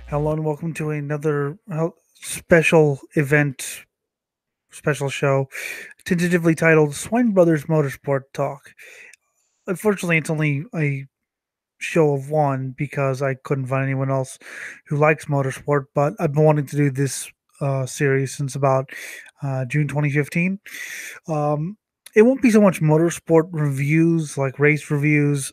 Hello and welcome to another special event, special show, tentatively titled Swine Brothers Motorsport Talk. Unfortunately, it's only a show of one because I couldn't find anyone else who likes motorsport, but I've been wanting to do this series since about June 2015. Um, it won't be so much motorsport reviews, like race reviews,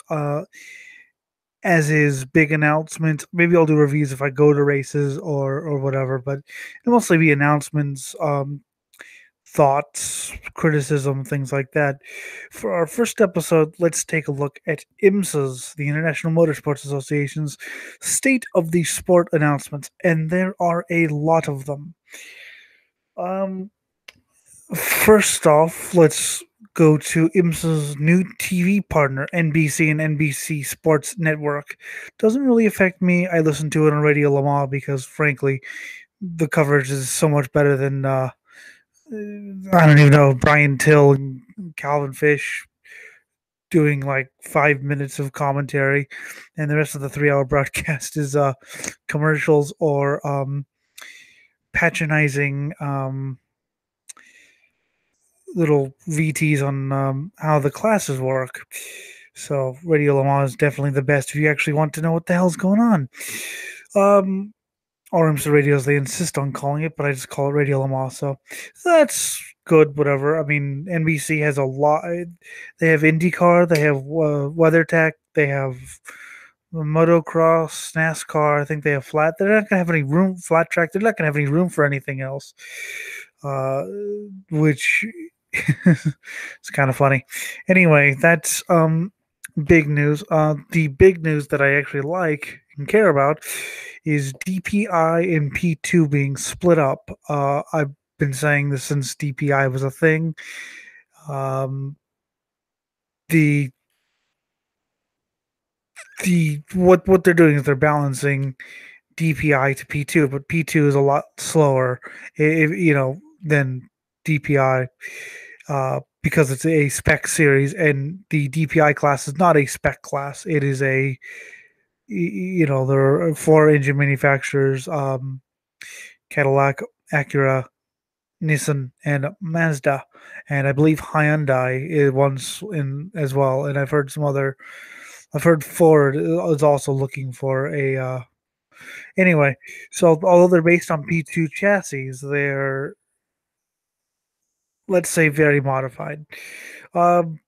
as is big announcements. Maybe I'll do reviews if I go to races or whatever, but it'll mostly be announcements, thoughts, criticism, things like that. For our first episode, let's take a look at IMSA's, the International Motorsports Association's State of the Sport announcements, and there are a lot of them. Um, First off, let's go to IMSA's new TV partner, NBC and NBC Sports Network. Doesn't really affect me. I listen to it on Radio Le Mans because, frankly, the coverage is so much better than I don't even know, Brian Till and Calvin Fish doing like 5 minutes of commentary, and the rest of the 3 hour broadcast is commercials or patronizing little VTs on how the classes work. So Radio Le Mans is definitely the best if you actually want to know what the hell's going on. Um, or IMSA radios, they insist on calling it, but I just call it Radio Le Mans. So that's good, whatever. I mean, NBC has a lot. They have IndyCar, they have WeatherTech, they have motocross, NASCAR. I think they have flat. They're not going to have any room, flat track. They're not going to have any room for anything else, uh, which it's kind of funny. Anyway, that's big news. The big news that I actually like and care about is DPI and P2 being split up. I've been saying this since DPI was a thing. Um, the what they're doing is they're balancing DPI to P2, but P2 is a lot slower, than DPI. Because it's a spec series and the DPI class is not a spec class. It is there are four engine manufacturers, Cadillac, Acura, Nissan, and Mazda. And I believe Hyundai is once in as well. And I've heard Ford is also looking for a, anyway. So although they're based on P2 chassis, they're, let's say, very modified. Um,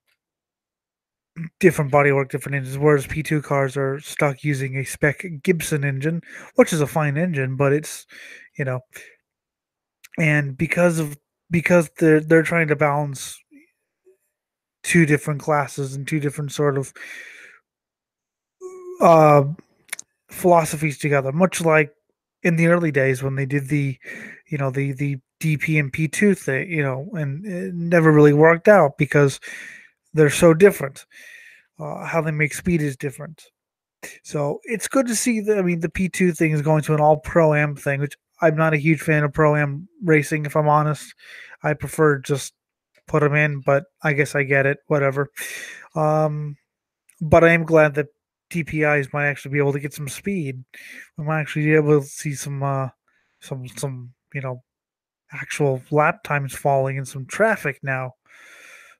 Different bodywork, different engines. Whereas P2 cars are stuck using a spec Gibson engine, which is a fine engine, but it's, you know, and because they're trying to balance two different classes and two different sort of uh, philosophies together, much like in the early days when they did the DP and P2 thing, and it never really worked out because they're so different. How they make speed is different. So it's good to see that. I mean, the P2 thing is going to an all pro am thing, which I'm not a huge fan of pro am racing, if I'm honest. I prefer just put them in, but I guess I get it. Whatever. Um, but I am glad that DPIs might actually be able to get some speed. We might actually be able to see some actual lap times falling and some traffic now.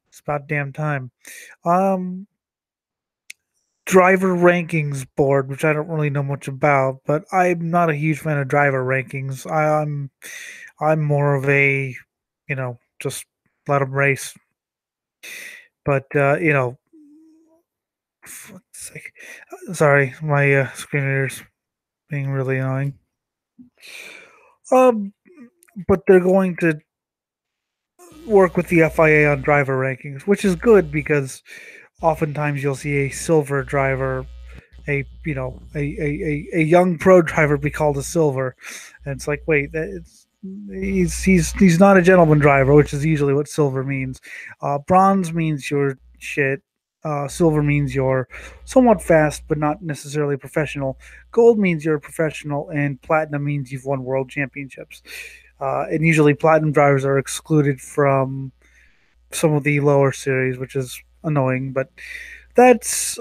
It's about damn time. Um, Driver rankings board, which I don't really know much about, but I'm not a huge fan of driver rankings. I'm more of a, just let them race. But fuck's sake. Sorry, my screen reader's being really annoying. Um, but they're going to work with the FIA on driver rankings, which is good because oftentimes you'll see a silver driver, a young pro driver be called a silver, and it's like, wait, he's not a gentleman driver, which is usually what silver means. Bronze means you're shit. Silver means you're somewhat fast, but not necessarily professional. Gold means you're a professional, and platinum means you've won world championships. And usually, platinum drivers are excluded from some of the lower series, which is annoying. But that's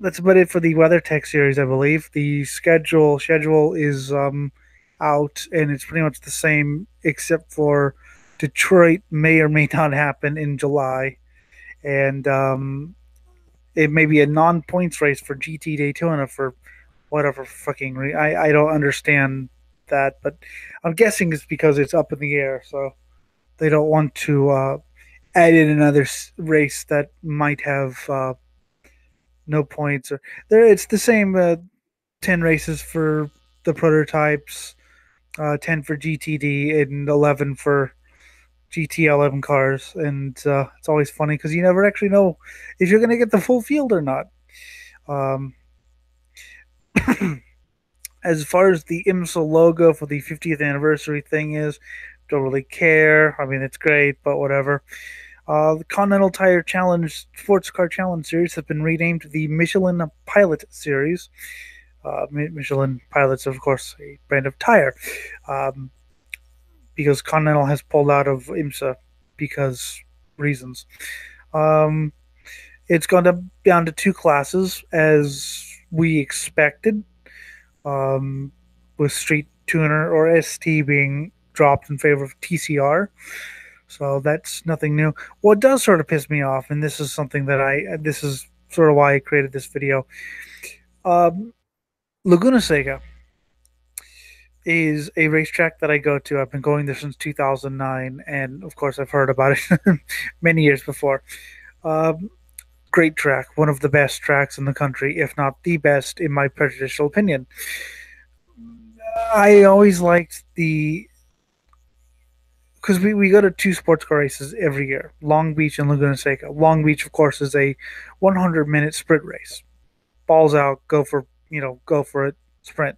that's about it for the WeatherTech series, I believe. The schedule is out, and it's pretty much the same, except for Detroit may or may not happen in July, and it may be a non-points race for GT Daytona for whatever fucking I don't understand that, but I'm guessing it's because it's up in the air, so they don't want to add in another race that might have no points. Or there, it's the same 10 races for the prototypes, 10 for GTD, and 11 for GT11 cars, and it's always funny because you never actually know if you're going to get the full field or not. Um, as far as the IMSA logo for the 50th anniversary thing is, don't really care. I mean, it's great, but whatever. The Continental Tire Challenge Sports Car Challenge Series has been renamed the Michelin Pilot Series. Michelin Pilot's, of course, a brand of tire, um, because Continental has pulled out of IMSA because reasons. Um, it's gone down to two classes as we expected, um, with Street Tuner or ST being dropped in favor of TCR. So that's nothing new. What does sort of piss me off, and this is something that this is sort of why I created this video. Um, Laguna Seca is a racetrack that I go to. I've been going there since 2009, and of course, I've heard about it many years before. Um, Great track, one of the best tracks in the country, if not the best, in my prejudicial opinion. I always liked the because we go to two sports car races every year, Long Beach and Laguna Seca. Long Beach, of course, is a 100-minute sprint race. Balls out, go for it, sprint.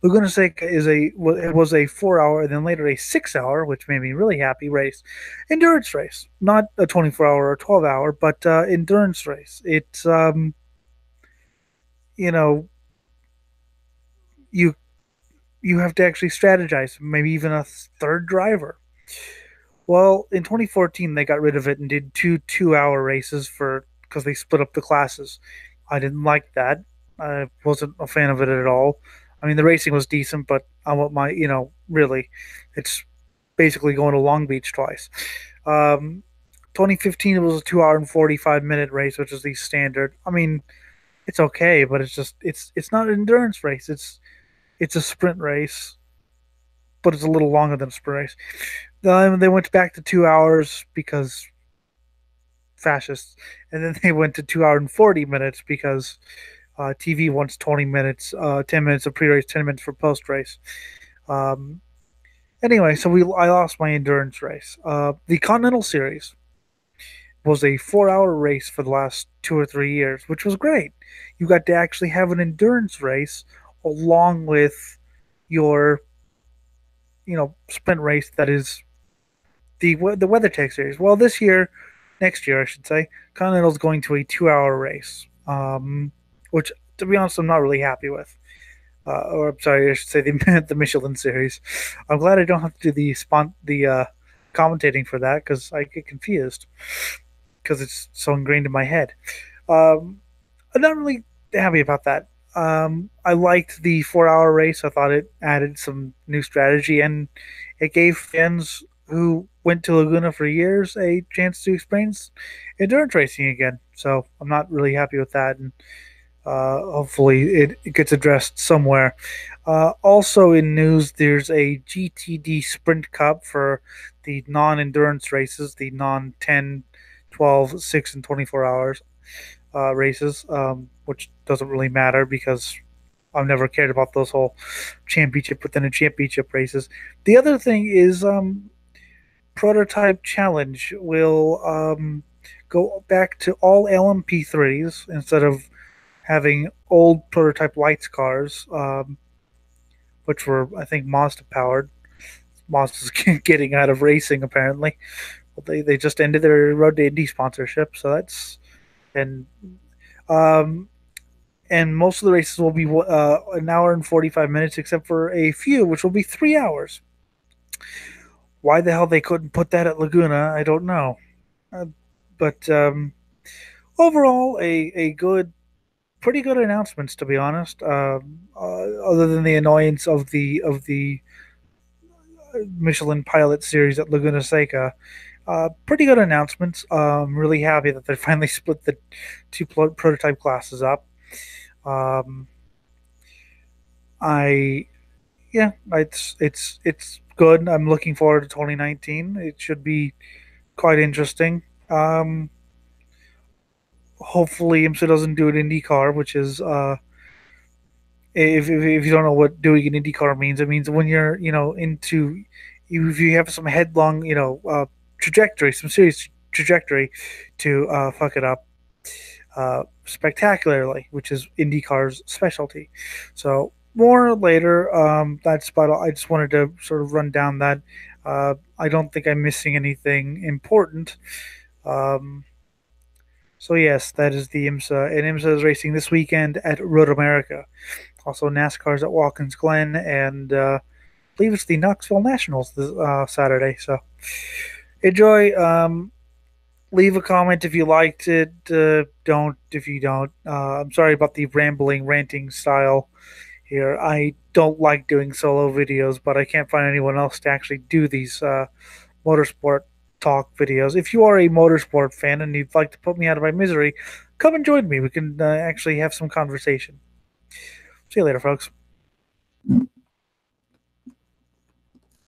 Laguna Seca it was a 4 hour and then later a 6 hour, which made me really happy race, endurance race, not a 24 hour or 12 hour, but endurance race. It's you know you you have to actually strategize, maybe even a third driver. Well, in 2014, they got rid of it and did two-hour races for because they split up the classes. I didn't like that. I wasn't a fan of it at all. I mean, the racing was decent, but I want really, it's basically going to Long Beach twice. Um, 2015, it was a 2 hour and 45-minute race, which is the standard. I mean, it's okay, but it's not an endurance race. It's a sprint race, but it's a little longer than a sprint race. They went back to 2 hours because fascists, and then they went to 2 hour and 40 minutes because TV wants 20 minutes, 10 minutes of pre-race, 10 minutes for post-race. Um, anyway, so I lost my endurance race. The Continental Series was a 4 hour race for the last 2 or 3 years, which was great. You got to actually have an endurance race along with your sprint race that is the WeatherTech series. Well, next year, I should say, Continental's going to a 2 hour race, which, to be honest, I'm not really happy with. Or I'm sorry, I should say the Michelin series. I'm glad I don't have to do the commentating for that because I get confused because it's so ingrained in my head. Um, I'm not really happy about that. I liked the 4 hour race. I thought it added some new strategy and it gave fans who went to Laguna for years a chance to experience endurance racing again. So I'm not really happy with that, and hopefully it gets addressed somewhere. Also in news, there's a GTD Sprint Cup for the non-endurance races, the non-10, 12, 6, and 24 hours races, which doesn't really matter because I've never cared about those whole championship within a championship races. The other thing is Prototype Challenge will go back to all LMP3s instead of having old prototype lights cars, which were, I think, Mazda powered. Mazda's getting out of racing, apparently. Well, they just ended their Road to Indy sponsorship, so that's and um, and most of the races will be an hour and 45 minutes, except for a few, which will be 3 hours. Why the hell they couldn't put that at Laguna, I don't know. But overall, a good pretty good announcements, to be honest. Other than the annoyance of the Michelin pilot series at Laguna Seca, pretty good announcements. Really happy that they finally split the two prototype classes up. Um, I Yeah, it's good. I'm looking forward to 2019. It should be quite interesting. Hopefully, IMSA doesn't do an IndyCar, which is if you don't know what doing an IndyCar means, it means when you're into if you have some headlong trajectory, some serious trajectory to fuck it up spectacularly, which is IndyCar's specialty. So more later. That's about all. I just wanted to sort of run down that. I don't think I'm missing anything important. Um, so yes, that is the IMSA, and IMSA is racing this weekend at Road America. Also, NASCAR's at Watkins Glen, and I believe it's the Knoxville Nationals this Saturday. So enjoy. Leave a comment if you liked it. Don't if you don't. I'm sorry about the rambling, ranting style here. I don't like doing solo videos, but I can't find anyone else to actually do these motorsport talk videos. If you are a motorsport fan and you'd like to put me out of my misery, come and join me. We can actually have some conversation. See you later, folks.